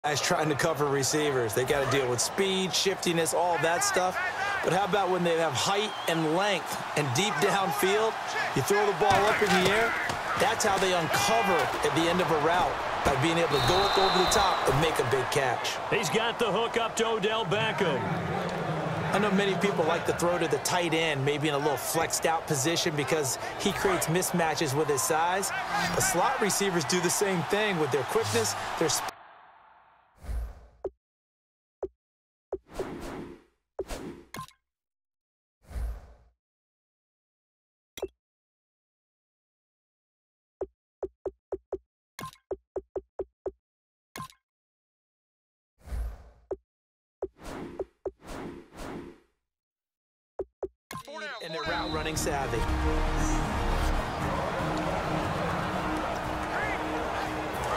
Guys trying to cover receivers. They got to deal with speed, shiftiness, all that stuff. But how about when they have height and length and deep downfield? You throw the ball up in the air. That's how they uncover at the end of a route, by being able to go up over the top and make a big catch. He's got the hook up to Odell Beckham. I know many people like to throw to the tight end, maybe in a little flexed out position because he creates mismatches with his size. But slot receivers do the same thing with their quickness, their speed. And their route running savvy.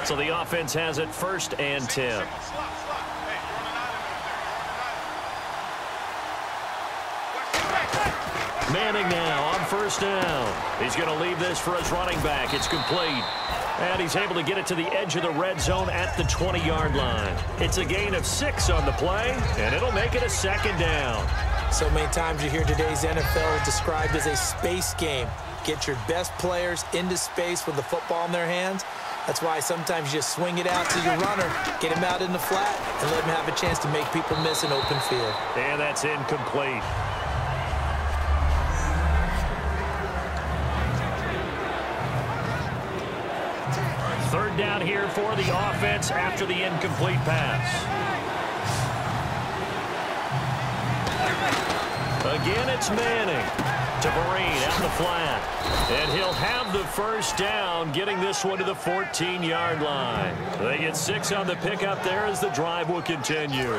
So the offense has it 1st and 10. Manning now on 1st down. He's going to leave this for his running back. It's complete. And he's able to get it to the edge of the red zone at the 20-yard line. It's a gain of 6 on the play, and it'll make it a 2nd down. So many times you hear today's NFL described as a space game. Get your best players into space with the football in their hands. That's why sometimes you just swing it out to your runner, get him out in the flat, and let him have a chance to make people miss an open field. And that's incomplete. Third down here for the offense after the incomplete pass. Again, it's Manning to Vereen out the flat. And he'll have the 1st down, getting this one to the 14-yard line. They get 6 on the pickup there as the drive will continue.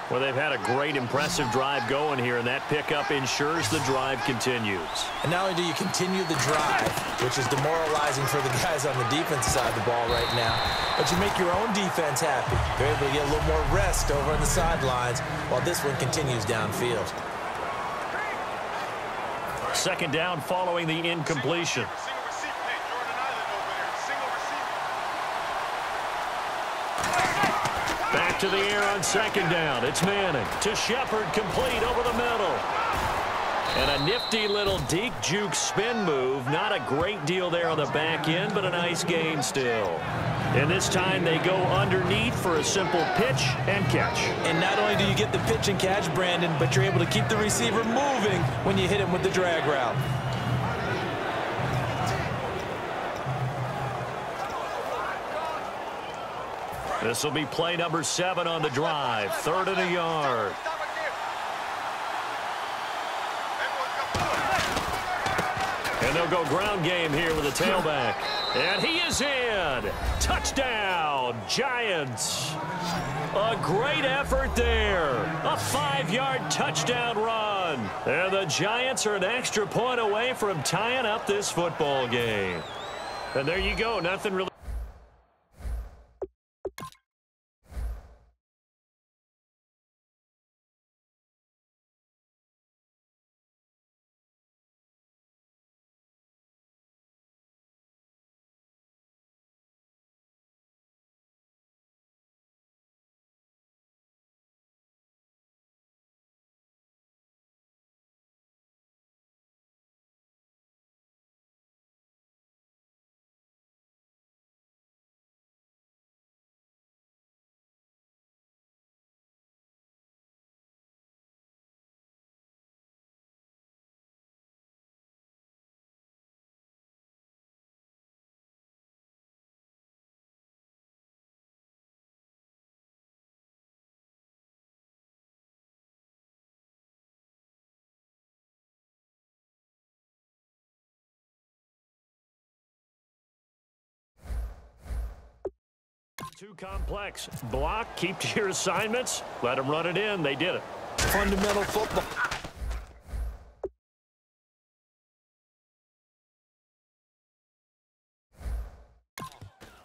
Well, they've had a great, impressive drive going here, and that pickup ensures the drive continues. And not only do you continue the drive, which is demoralizing for the guys on the defensive side of the ball right now, but you make your own defense happy. They're able to get a little more rest over on the sidelines while this one continues downfield. 2nd down following the incompletion. Back to the air on 2nd down. It's Manning to Shepard, complete over the middle. And a nifty little deke juke spin move. Not a great deal there on the back end, but a nice gain still. And this time they go underneath for a simple pitch and catch. And not only do you get the pitch and catch, Brandon, but you're able to keep the receiver moving when you hit him with the drag route. This will be play number 7 on the drive. 3rd and a yard. And they'll go ground game here with a tailback. And he is in. Touchdown, Giants. A great effort there. A 5-yard touchdown run. And the Giants are an extra point away from tying up this football game. And there you go. Nothing really. Too complex. Block, keep to your assignments, let them run it in. They did it. Fundamental football.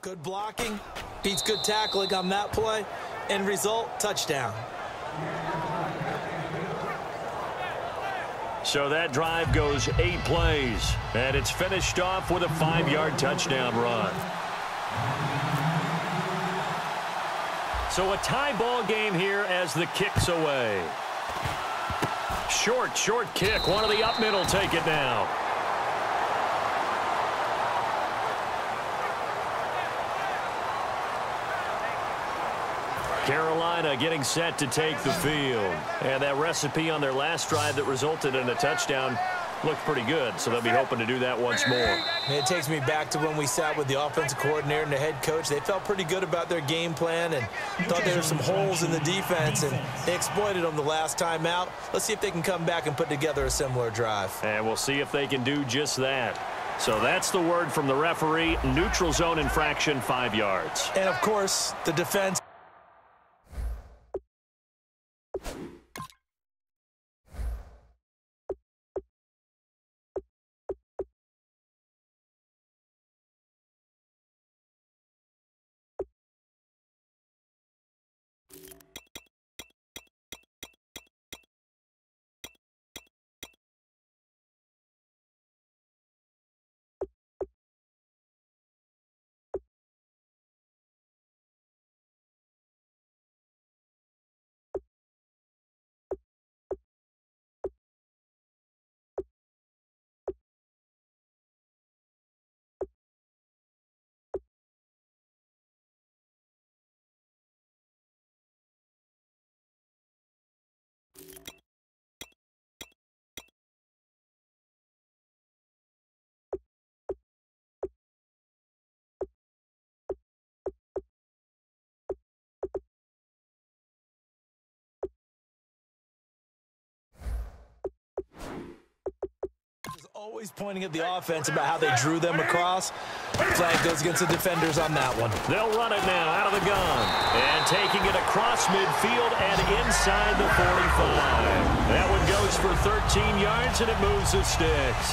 Good blocking, beats good tackling on that play. End result, touchdown. So that drive goes 8 plays, and it's finished off with a 5-yard touchdown run. So a tie ball game here as the kick's away. Short kick. One of the up middle take it now. Carolina getting set to take the field. And that recipe on their last drive that resulted in a touchdown looked pretty good, so they'll be hoping to do that once more. It takes me back to when we sat with the offensive coordinator and the head coach. They felt pretty good about their game plan and thought there were some holes in the defense, and they exploited them the last time out. Let's see if they can come back and put together a similar drive. And we'll see if they can do just that. So that's the word from the referee. Neutral zone infraction, 5 yards. And, of course, the defense. Always pointing at the offense about how they drew them across. Flag goes against the defenders on that one. They'll run it now out of the gun. And taking it across midfield and inside the 45. That one goes for 13 yards, and it moves the sticks.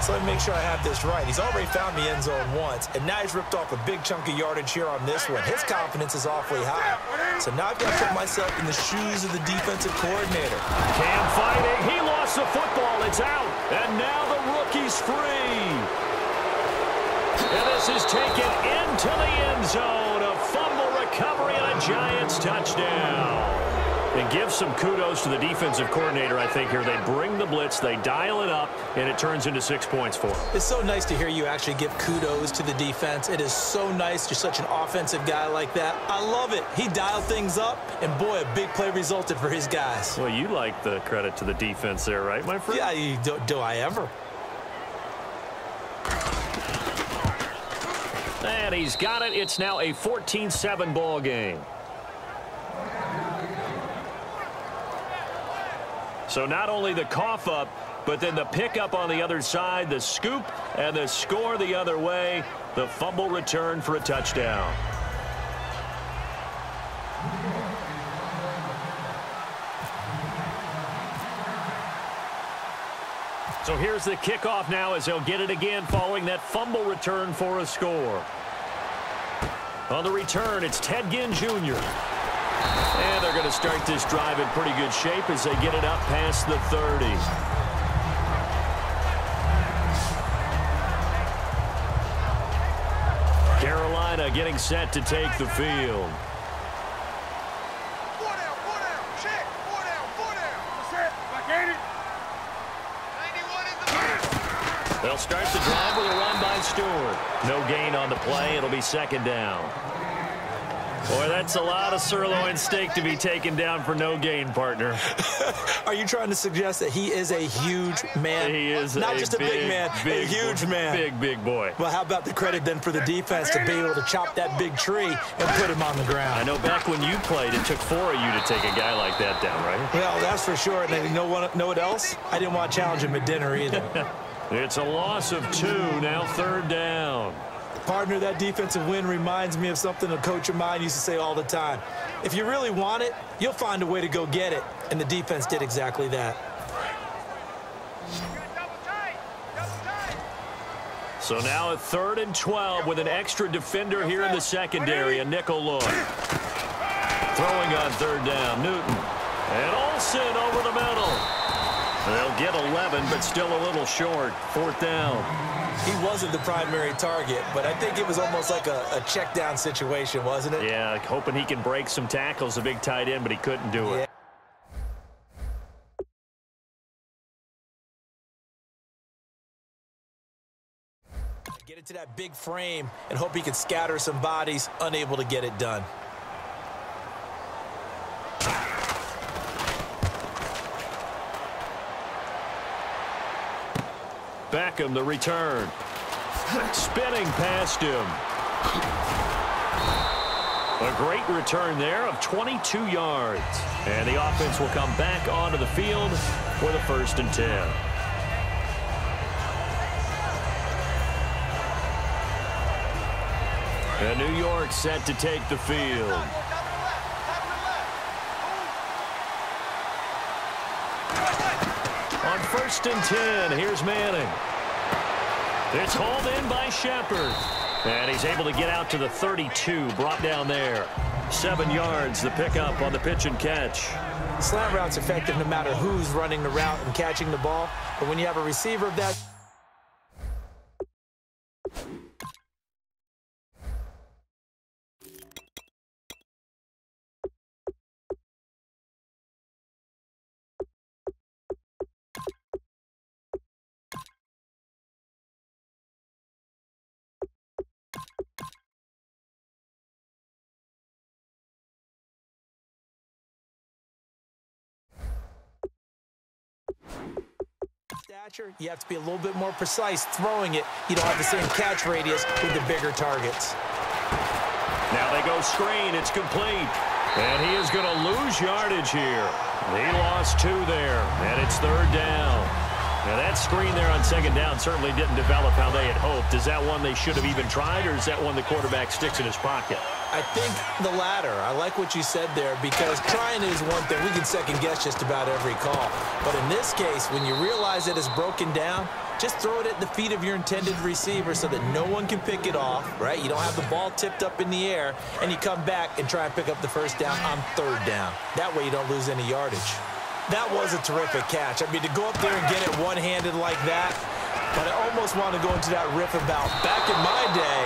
So let me make sure I have this right. He's already found the end zone once, and now he's ripped off a big chunk of yardage here on this one. His confidence is awfully high. So now I've got to put myself in the shoes of the defensive coordinator. Cam fighting. He lost the football. It's out. And now the rookie's free. And this is taken into the end zone. A fumble recovery and a Giants touchdown. And give some kudos to the defensive coordinator, I think, here. They bring the blitz, they dial it up, and it turns into 6 points for them. It's so nice to hear you actually give kudos to the defense. It is so nice. You're such an offensive guy like that. I love it. He dialed things up, and, boy, a big play resulted for his guys. Well, you like the credit to the defense there, right, my friend? Yeah, do I ever? And he's got it. It's now a 14-7 ball game. So not only the cough up, but then the pickup on the other side, the scoop, and the score the other way. The fumble return for a touchdown. So here's the kickoff now as they'll get it again following that fumble return for a score. On the return, it's Ted Ginn Jr. And they're going to start this drive in pretty good shape as they get it up past the 30. Carolina getting set to take the field. They'll start the drive with a run by Stewart. No gain on the play. It'll be second down. Boy, that's a lot of sirloin steak to be taken down for no gain, partner. Are you trying to suggest that he is a huge man? He is not just a big man, a huge man. Big boy. Well, how about the credit then for the defense to be able to chop that big tree and put him on the ground? I know back when you played, it took 4 of you to take a guy like that down, right? Well, that's for sure. And you know what else? I didn't want to challenge him at dinner either. It's a loss of 2, now third down. Partner, that defensive win reminds me of something a coach of mine used to say all the time. If you really want it, you'll find a way to go get it. And the defense did exactly that. So now a 3rd and 12 with an extra defender here in the secondary, a nickel look. Throwing on 3rd down, Newton. And Olsen over the middle. They'll get 11, but still a little short. 4th down. He wasn't the primary target, but I think it was almost like a check down situation, wasn't it? Yeah, hoping he can break some tackles, a big tight end, but he couldn't do it. Get into that big frame and hope he can scatter some bodies, unable to get it done. Beckham, the return. Spinning past him. A great return there of 22 yards. And the offense will come back onto the field for the 1st and 10. And New York set to take the field. On 1st and 10, here's Manning. It's hauled in by Shepard. And he's able to get out to the 32, brought down there. 7 yards, the pickup on the pitch and catch. Slant route's effective no matter who's running the route and catching the ball. But when you have a receiver of that... stature, you have to be a little bit more precise throwing it. You don't have the same catch radius with the bigger targets. Now they go screen. It's complete. And he is going to lose yardage here. He lost 2 there, and it's 3rd down. Now that screen there on 2nd down certainly didn't develop how they had hoped. Is that one they should have even tried, or is that one the quarterback sticks in his pocket? I think the latter. I like what you said there, because trying is one thing. We can second-guess just about every call. But in this case, when you realize it is broken down, just throw it at the feet of your intended receiver so that no one can pick it off, right? You don't have the ball tipped up in the air, and you come back and try and pick up the 1st down on 3rd down. That way you don't lose any yardage. That was a terrific catch. I mean, to go up there and get it one-handed like that, but I almost want to go into that riff about back in my day,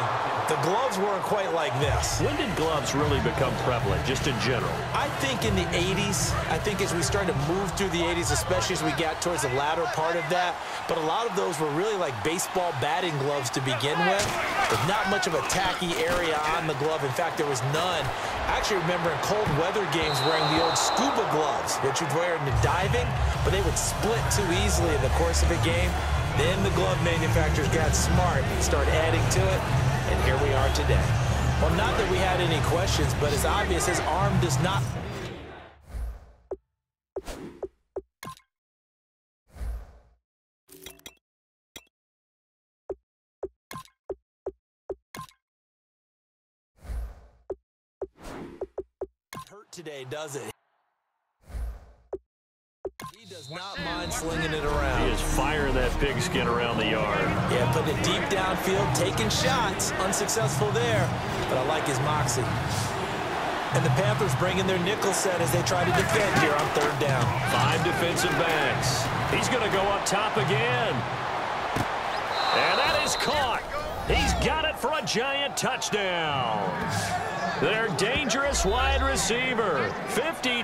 the gloves weren't quite like this. When did gloves really become prevalent, just in general? I think in the 80s. I think as we started to move through the 80s, especially as we got towards the latter part of that. But a lot of those were really like baseball batting gloves to begin with. There's not much of a tacky area on the glove. In fact, there was none. I actually remember in cold weather games wearing the old scuba gloves, which you'd wear in the diving, but they would split too easily in the course of a game. Then the glove manufacturers got smart and started adding to it. And here we are today. Well, not that we had any questions, but it's obvious his arm does not... hurt today, does it? He does not mind slinging it around. He is firing that pigskin around the yard. Yeah, putting it deep downfield, taking shots. Unsuccessful there, but I like his moxie. And the Panthers bring in their nickel set as they try to defend here on 3rd down. 5 defensive backs. He's going to go up top again. And that is caught. He's got it for a giant touchdown. Their dangerous wide receiver. 50.